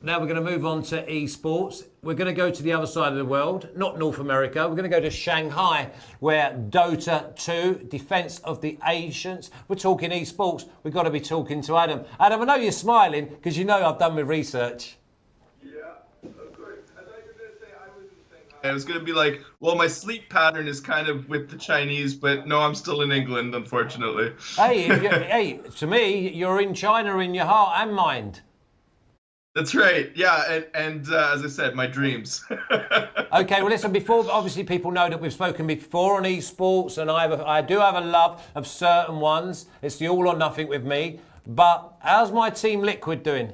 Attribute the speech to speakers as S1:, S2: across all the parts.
S1: Now we're going to move on to esports. We're going to go to the other side of the world, not North America. We're going to go to Shanghai, where Dota 2, Defense of the Ancients. We're talking esports. We've got to be talking to Adam. Adam, I know you're smiling because you know I've done my research.
S2: Yeah, of course. I thought you were going to say I was in Shanghai. I was going to be like, well, my sleep pattern is kind of with the Chinese, but no, I'm still in England, unfortunately.
S1: Hey, to me, you're in China in your heart and mind.
S2: That's right. Yeah, and as I said, my dreams.
S1: Okay, well, listen, before, obviously people know that we've spoken before on esports, and I do have a love of certain ones. It's the all or nothing with me. But how's my team Liquid doing?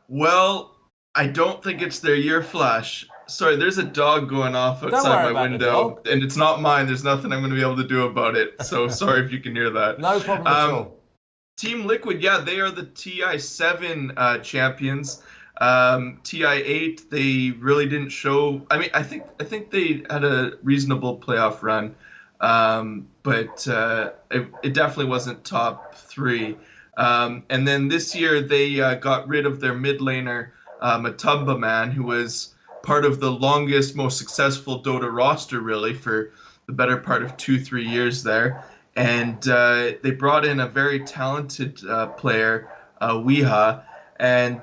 S2: Well, I don't think it's their year, Flash. Sorry, there's a dog going off outside my window, and it's not mine. There's nothing I'm going to be able to do about it. So sorry if you can hear that.
S1: No problem at all.
S2: Team Liquid, yeah, they are the TI7 champions. TI8, they really didn't show. I mean, I think they had a reasonable playoff run, but it definitely wasn't top three. And then this year they got rid of their mid laner, Matumba Man, who was part of the longest, most successful Dota roster, really, for the better part of 2-3 years there. And they brought in a very talented player, Weeha, and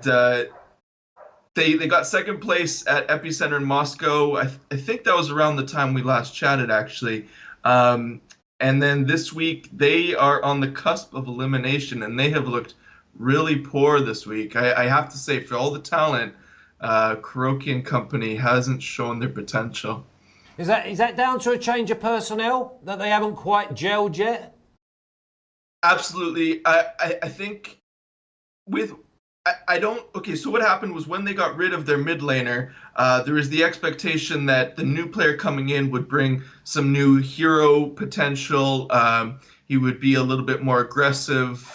S2: they got second place at Epicenter in Moscow. I think that was around the time we last chatted, actually. And then this week, they are on the cusp of elimination, and they have looked really poor this week. I have to say, for all the talent, Kuroki and company hasn't shown their potential.
S1: Is that down to a change of personnel that they haven't quite gelled yet?
S2: Absolutely. I think okay, so what happened was when they got rid of their mid laner, there was the expectation that the new player coming in would bring some new hero potential. He would be a little bit more aggressive.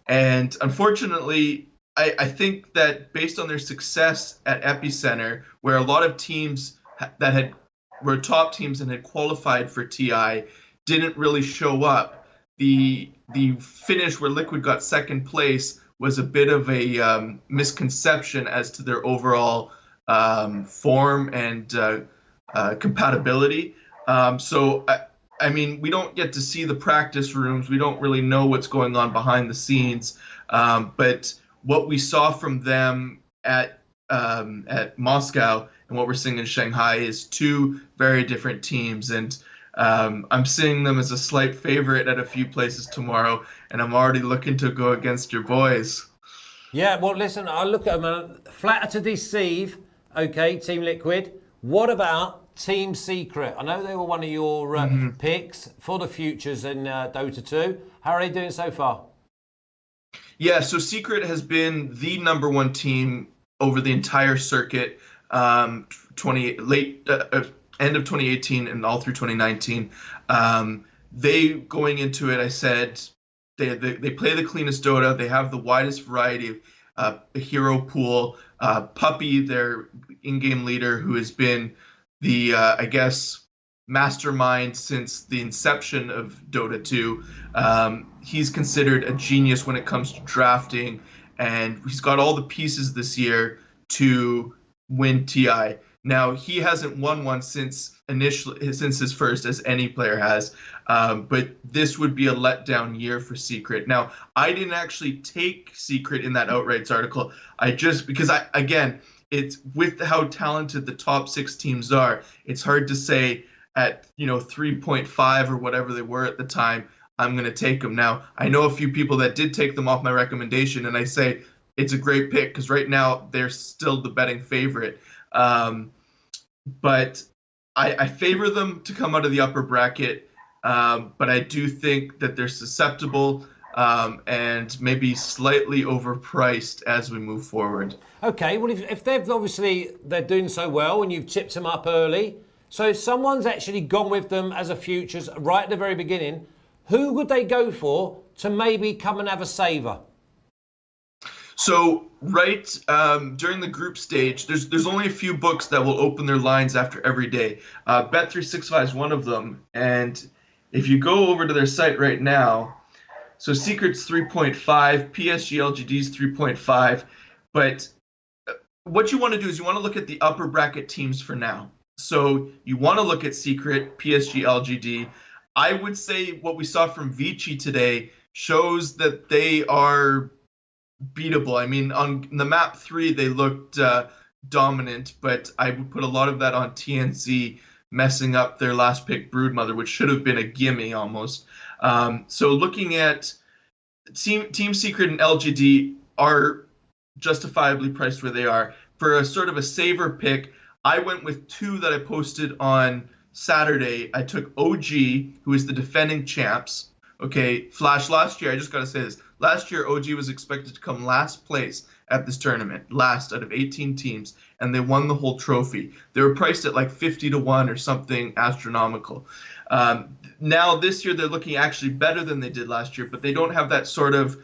S2: And unfortunately, I think that based on their success at Epicenter, where a lot of teams that were top teams and had qualified for TI didn't really show up. The finish where Liquid got second place was a bit of a misconception as to their overall form and compatibility. So, I mean, we don't get to see the practice rooms. We don't really know what's going on behind the scenes. But what we saw from them at Moscow and what we're seeing in Shanghai is two very different teams. And I'm seeing them as a slight favorite at a few places tomorrow, and I'm already looking to go against your boys.
S1: Yeah, well, listen, I look at them, flatter to deceive, okay, Team Liquid. What about Team Secret? I know they were one of your picks for the futures in Dota 2. How are they doing so far?
S2: Yeah, so Secret has been the number one team over the entire circuit, end of 2018 and all through 2019. They, going into it, I said, they play the cleanest Dota. They have the widest variety of hero pool. Puppy, their in-game leader, who has been the, I guess, mastermind since the inception of Dota 2. He's considered a genius when it comes to drafting, and he's got all the pieces this year to win TI. Now, he hasn't won one since his first, as any player has, but this would be a letdown year for Secret. Now, I didn't actually take Secret in that Outrights article. Because it's with how talented the top 6 teams are, it's hard to say at 3.5 or whatever they were at the time, I'm going to take them. Now, I know a few people that did take them off my recommendation, and I say it's a great pick because right now they're still the betting favorite. But I favor them to come out of the upper bracket, but I do think that they're susceptible and maybe slightly overpriced as we move forward.
S1: Okay, well, if they're doing so well and you've tipped them up early, so if someone's actually gone with them as a futures right at the very beginning, who would they go for to maybe come and have a saver?
S2: So during the group stage, there's only a few books that will open their lines after every day. Bet365 is one of them, and if you go over to their site right now, So Secret's 3.5, PSG LGD's 3.5. But what you want to do is you want to look at the upper bracket teams for now. So you want to look at Secret, PSG, LGD. I would say what we saw from Vici today shows that they are beatable. I mean, on the map 3, they looked dominant, but I would put a lot of that on TNC messing up their last pick Broodmother, which should have been a gimme almost. So looking at Team Secret and LGD are justifiably priced where they are. For a sort of a saver pick, I went with 2 that I posted on Saturday. I took OG, who is the defending champs. Okay, Flash, last year, I just got to say this. Last year, OG was expected to come last place at this tournament, last out of 18 teams, and they won the whole trophy. They were priced at like 50 to 1 or something astronomical. Now, this year, they're looking actually better than they did last year, but they don't have that sort of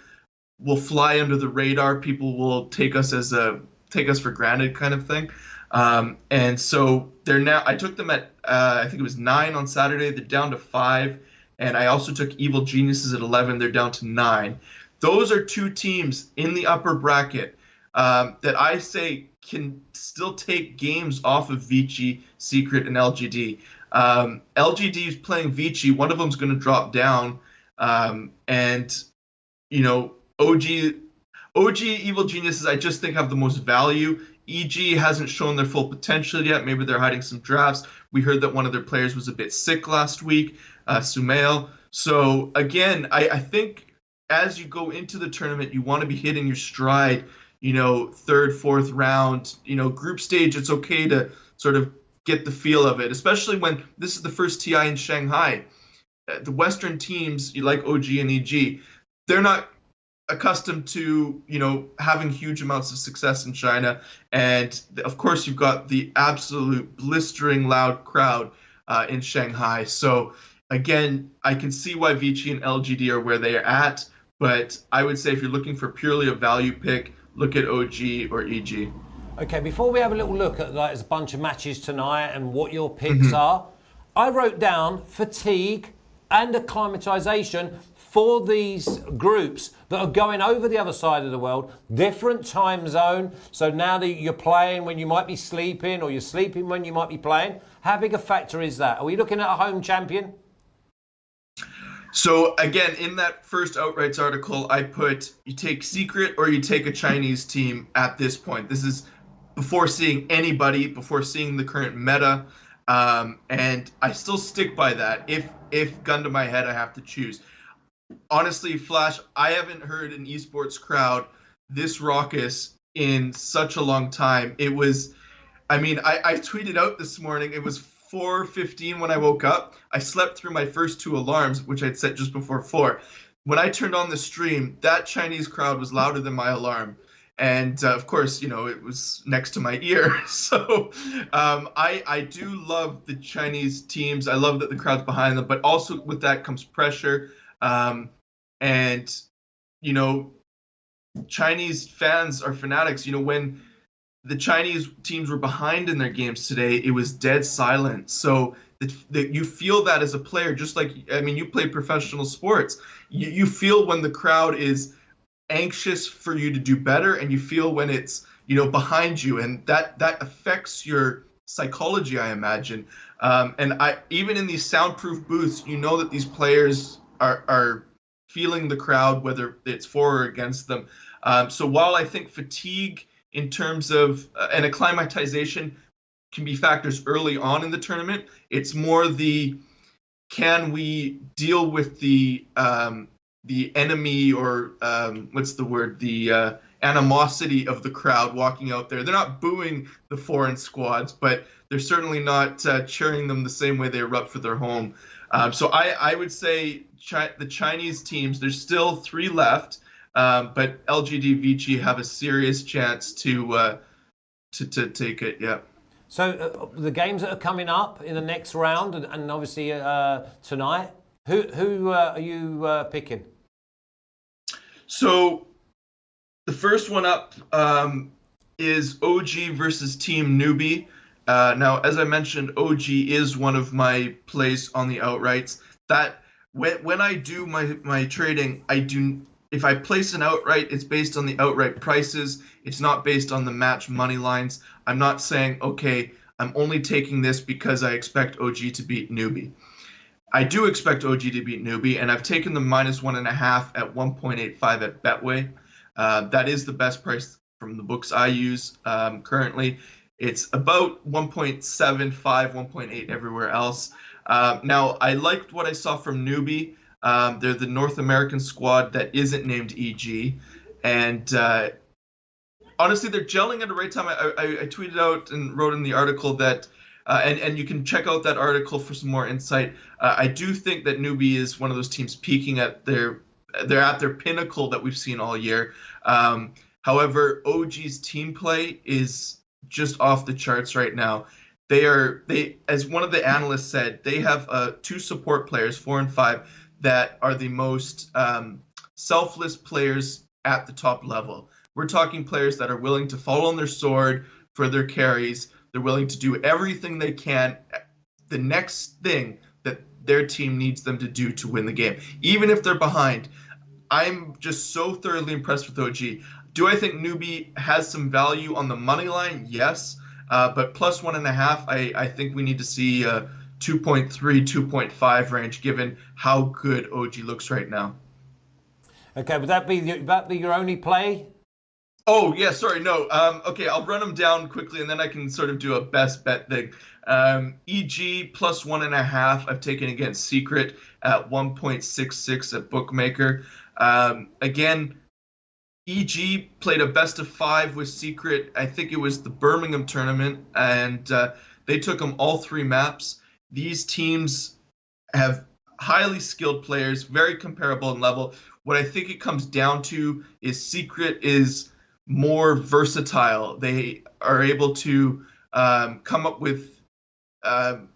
S2: will fly under the radar. People will take us for granted kind of thing. And so they're now, I took them at, I think it was 9 on Saturday. They're down to 5. And I also took Evil Geniuses at 11. They're down to 9. Those are 2 teams in the upper bracket that I say can still take games off of Vici, Secret, and LGD. LGD is playing Vici. One of them's going to drop down. And, you know, OG Evil Geniuses, I just think have the most value. EG hasn't shown their full potential yet. Maybe they're hiding some drafts. We heard that one of their players was a bit sick last week, Sumail. So again, I think as you go into the tournament, you want to be hitting your stride, you know, 3rd, 4th round, you know, group stage. It's okay to sort of get the feel of it, especially when this is the first TI in Shanghai. The Western teams, like OG and EG, they're not accustomed to, you know, having huge amounts of success in China. And of course, you've got the absolute blistering loud crowd in Shanghai. So again, I can see why Vici and LGD are where they are at. But I would say if you're looking for purely a value pick, look at OG or EG.
S1: Okay, before we have a little look at there's a bunch of matches tonight and what your picks are, I wrote down fatigue and acclimatization for these groups that are going over the other side of the world, different time zone. So now that you're playing when you might be sleeping, or you're sleeping when you might be playing, how big a factor is that? Are we looking at a home champion?
S2: So again, in that first Outrights article, I put you take Secret or you take a Chinese team at this point. This is before seeing anybody, before seeing the current meta. And I still stick by that. If gun to my head, I have to choose. Honestly, Flash, I haven't heard an esports crowd this raucous in such a long time. It was, I mean, I tweeted out this morning, it was 4:15 when I woke up. I slept through my first 2 alarms, which I'd set just before 4. When I turned on the stream, that Chinese crowd was louder than my alarm. And of course, you know, it was next to my ear. So I do love the Chinese teams. I love that the crowd's behind them, but also with that comes pressure. And, you know, Chinese fans are fanatics. You know, when the Chinese teams were behind in their games today, it was dead silent. So that you feel that as a player, just like, I mean, you play professional sports. You feel when the crowd is anxious for you to do better, and you feel when it's, you know, behind you, and that affects your psychology, I imagine. And even in these soundproof booths, you know that these players are feeling the crowd, whether it's for or against them. So while I think fatigue in terms of and acclimatization can be factors early on in the tournament, it's more can we deal with the enemy, or what's the word, the animosity of the crowd walking out there. They're not booing the foreign squads, but they're certainly not cheering them the same way they erupt for their home. So I would say the Chinese teams, there's still 3 left, but LGD Vici have a serious chance to take it. Yeah.
S1: So the games that are coming up in the next round, and obviously tonight, who are you picking?
S2: So the first one up is OG versus Team Newbie. Now, as I mentioned, OG is one of my plays on the outrights. That when I do my trading, if I place an outright, it's based on the outright prices. It's not based on the match money lines. I'm not saying, okay, I'm only taking this because I expect OG to beat newbie. I do expect OG to beat newbie, and I've taken the -1.5 at 1.85 at Betway. That is the best price from the books I use currently. It's about 1.75, 1.8 everywhere else. Now, I liked what I saw from newbie. They're the North American squad that isn't named EG, and honestly, they're gelling at the right time. I tweeted out and wrote in the article that, and you can check out that article for some more insight. I do think that newbie is one of those teams peaking at they're at their pinnacle that we've seen all year. However, OG's team play is just off the charts right now. They as one of the analysts said, they have 2 support players, 4 and 5, that are the most selfless players at the top level. We're talking players that are willing to fall on their sword for their carries. They're willing to do everything they can, the next thing that their team needs them to do to win the game, even if they're behind. I'm just so thoroughly impressed with OG. Do I think newbie has some value on the money line? Yes. But +1.5, I think we need to see 2.3, 2.5 range, given how good OG looks right now.
S1: Okay, would that be your only play?
S2: Oh, yeah, sorry, no. Okay, I'll run them down quickly, and then I can sort of do a best bet thing. EG +1.5, I've taken against Secret at 1.66 at Bookmaker. Again, EG played a best of 5 with Secret. I think it was the Birmingham tournament, and they took them all 3 maps. These teams have highly skilled players, very comparable in level. What I think it comes down to is Secret is more versatile. They are able to come up with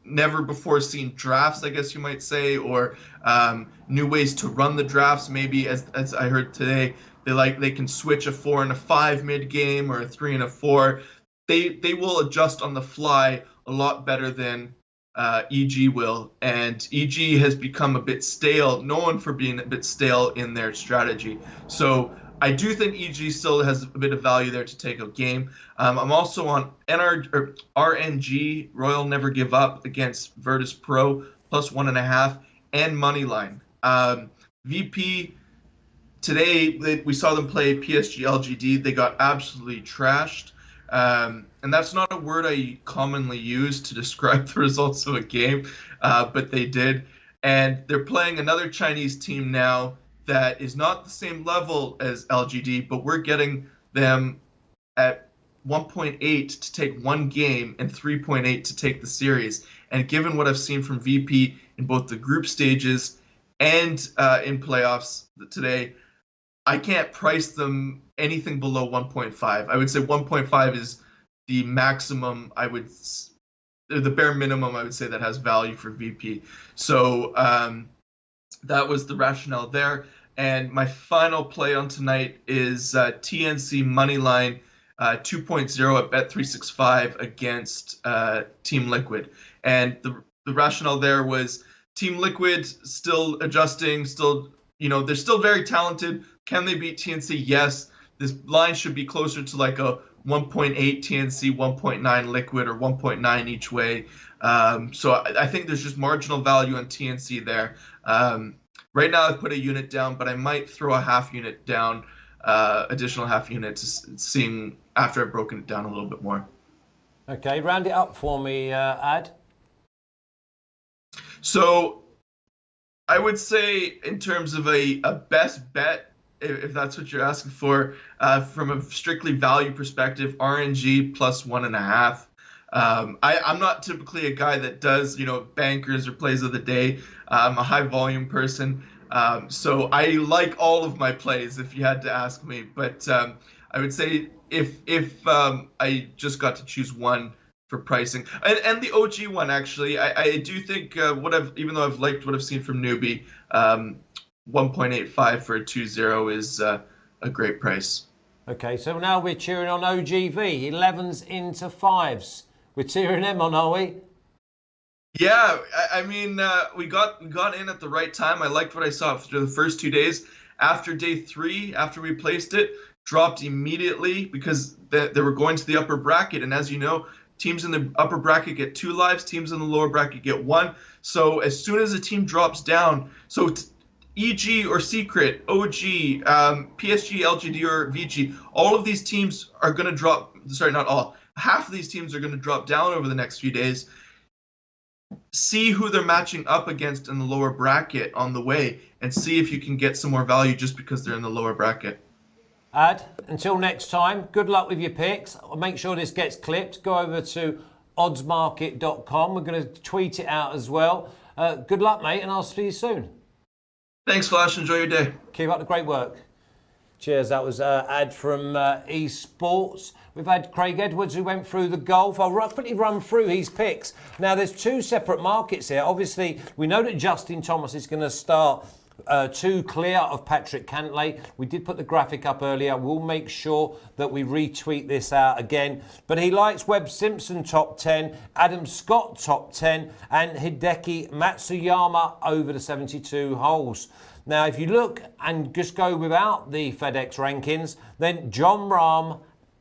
S2: never before seen drafts, I guess you might say, or new ways to run the drafts. Maybe as I heard today, they can switch a 4 and a 5 mid game or a 3 and a 4. They will adjust on the fly a lot better than EG will, and EG has become a bit stale, known for being a bit stale in their strategy. So I do think EG still has a bit of value there to take a game. I'm also on RNG, Royal Never Give Up, against Virtus Pro, +1.5, and Moneyline. VP, today we saw them play PSG LGD. They got absolutely trashed. And that's not a word I commonly use to describe the results of a game, but they did. And they're playing another Chinese team now that is not the same level as LGD, but we're getting them at 1.8 to take one game and 3.8 to take the series. And given what I've seen from VP in both the group stages and in playoffs today, I can't price them anything below 1.5. I would say 1.5 is the maximum the bare minimum I would say that has value for VP. So that was the rationale there. And my final play on tonight is TNC Moneyline 2.0 at Bet365 against Team Liquid. And the rationale there was Team Liquid still adjusting, they're still very talented. Can they beat TNC? Yes. This line should be closer to like a 1.8 TNC, 1.9 Liquid, or 1.9 each way. So I think there's just marginal value on TNC there. Right now I've put a unit down, but I might throw a half unit down, additional half unit, seeing after I've broken it down a little bit more.
S1: Okay, round it up for me, Ad.
S2: So I would say in terms of a best bet, if that's what you're asking for, from a strictly value perspective, RNG +1.5. I'm not typically a guy that does, bankers or plays of the day. I'm a high volume person. So I like all of my plays, if you had to ask me. But I would say if I just got to choose one for pricing, and the OG one, actually, I do think even though I've liked what I've seen from Newbie, 1.85 for a 2-0 is a great price.
S1: Okay, so now we're cheering on OGV, 11s into 5s. We're cheering them on, are we?
S2: Yeah, I mean, we got in at the right time. I liked what I saw after the first 2 days. After day three, after we placed it, dropped immediately because they were going to the upper bracket. And as you know, teams in the upper bracket get 2 lives, teams in the lower bracket get 1. So as soon as a team drops down, EG or Secret, OG, PSG, LGD, or VG, all of these teams are going to drop. Sorry, not all. Half of these teams are going to drop down over the next few days. See who they're matching up against in the lower bracket on the way, and see if you can get some more value just because they're in the lower bracket.
S1: Ad, until next time, good luck with your picks. Make sure this gets clipped. Go over to oddsmarket.com. We're going to tweet it out as well. Good luck, mate, and I'll see you soon.
S2: Thanks, Flash. Enjoy your day.
S1: Keep up the great work. Cheers. That was Ad from Esports. We've had Craig Edwards who went through the golf. I'll quickly run through his picks. Now, there's 2 separate markets here. Obviously, we know that Justin Thomas is going to start 2 clear of Patrick Cantlay. We did put the graphic up earlier. We'll make sure that we retweet this out again. But he likes Webb Simpson top 10, Adam Scott top 10, and Hideki Matsuyama over the 72 holes. Now, if you look and just go without the FedEx rankings, then John Rahm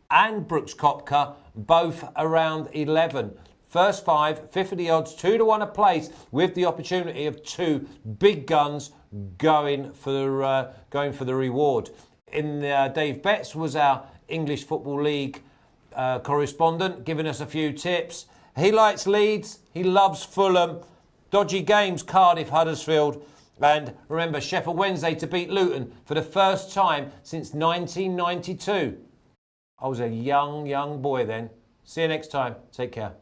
S1: and Brooks Koepka both around 11. First 5, 5th of the odds, 2-1 a place, with the opportunity of 2 big guns going for the reward. Dave Betts was our English Football League correspondent, giving us a few tips. He likes Leeds, he loves Fulham, dodgy games, Cardiff, Huddersfield, and remember, Sheffield Wednesday to beat Luton for the first time since 1992. I was a young boy then. See you next time. Take care.